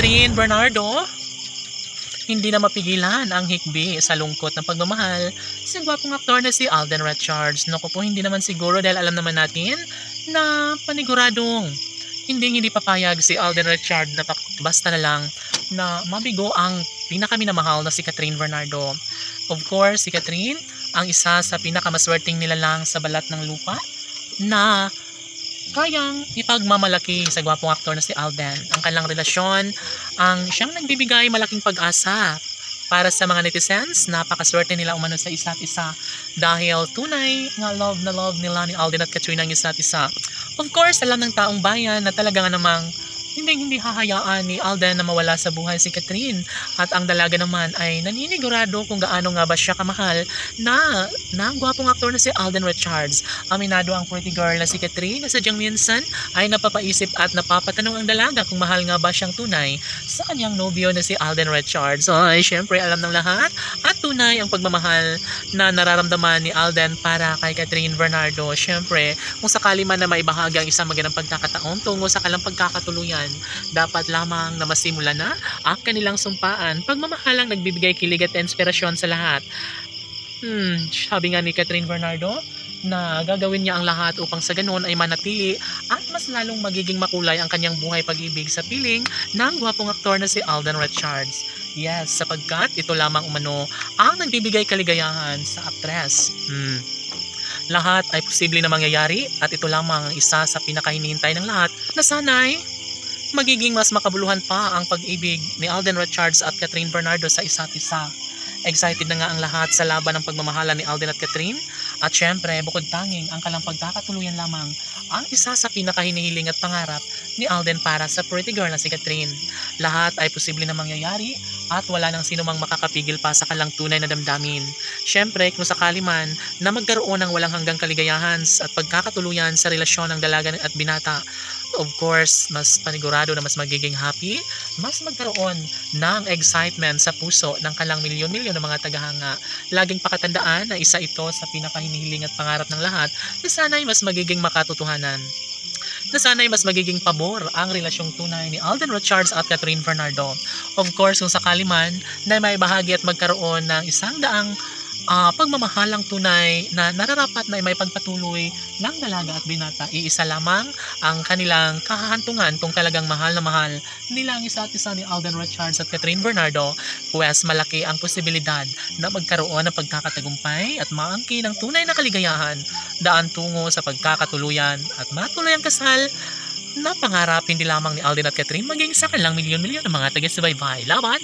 Catherine Bernardo, hindi na mapigilan ang hikbi sa lungkot ng pagmamahal sa gwapong aktor na si Alden Richards. Naku po, hindi naman siguro dahil alam naman natin na paniguradong hindi papayag si Alden Richards na basta na lang na mabigo ang pinakaminamahal na si Catherine Bernardo. Of course, si Catherine ang isa sa pinakamaswerteng nilalang sa balat ng lupa na kayang ipagmamalaki sa gwapong aktor na si Alden. Ang kanilang relasyon ang siyang nagbibigay malaking pag-asa para sa mga netizens. Napakaswerte nila umano sa isa't isa dahil tunay nga love na love nila ni Alden at Catherine ang isa't isa. Of course, alam ng taong bayan na talaga nga namang hindi hahayaan ni Alden na mawala sa buhay si Catherine, at ang dalaga naman ay naninigurado kung gaano nga ba siya kamahal na ang gwapong aktor na si Alden Richards. Aminado ang pretty girl na si Catherine na sadyang minsan ay napapaisip at napapatanong ang dalaga kung mahal nga ba siyang tunay sa kanyang nobyo na si Alden Richards. Ay, syempre alam ng lahat at tunay ang pagmamahal na nararamdaman ni Alden para kay Catherine Bernardo. Syempre, kung sakali man na maibahagi ang isang magandang pagkakataon tungo sa kanilang pagkakatuluyan, dapat lamang na masimula na ang kanilang sumpaan. Pagmamahalang nagbibigay kilig at inspirasyon sa lahat. Sabi nga ni Catherine Bernardo na gagawin niya ang lahat upang sa ganun ay manatili at mas lalong magiging makulay ang kanyang buhay pag-ibig sa piling ng gwapong aktor na si Alden Richards. Yes, sapagkat ito lamang umano ang nagbibigay kaligayahan sa aktres. Lahat ay posible na mangyayari at ito lamang ang isa sa pinakahinihintay ng lahat na sana'y magiging mas makabuluhan pa ang pag-ibig ni Alden Richards at Catherine Bernardo sa isa't isa. Excited na nga ang lahat sa laban ng pagmamahala ni Alden at Catherine, at syempre bukod tanging ang kalang pagkakatuluyan lamang ang isa sa pinakahinihiling at pangarap ni Alden para sa pretty girl na si Catherine. Lahat ay posible na mangyayari at wala nang sino mang makakapigil pa sa kalang tunay na damdamin. Syempre, kung sakali man na magkaroon ng walang hanggang kaligayahan at pagkakatuluyan sa relasyon ng dalaga at binata, of course, mas panigurado na mas magiging happy, mas magkaroon ng excitement sa puso ng kalang milyon-milyon ng mga tagahanga. Laging pakatandaan na isa ito sa pinakahinihiling at pangarap ng lahat na sana'y mas magiging makatotohanan. Na sana'y mas magiging pabor ang relasyong tunay ni Alden Richards at Catherine Bernardo. Of course, kung sakali man na may bahagi at magkaroon ng isang daang pagmamahalang tunay na nararapat na may pagpatuloy ng dalaga at binata, iisa lamang ang kanilang kahahantungan kung talagang mahal na mahal nila ang isa't isa ni Alden Richards at Catherine Bernardo, pues malaki ang posibilidad na magkaroon ng pagkakatagumpay at maangkin ng tunay na kaligayahan daan tungo sa pagkakatuluyan at matuloy ang kasal na pangarap hindi lamang ni Alden at Catherine maging sa kanilang milyon-milyon ng mga taga-subaybay. Laban!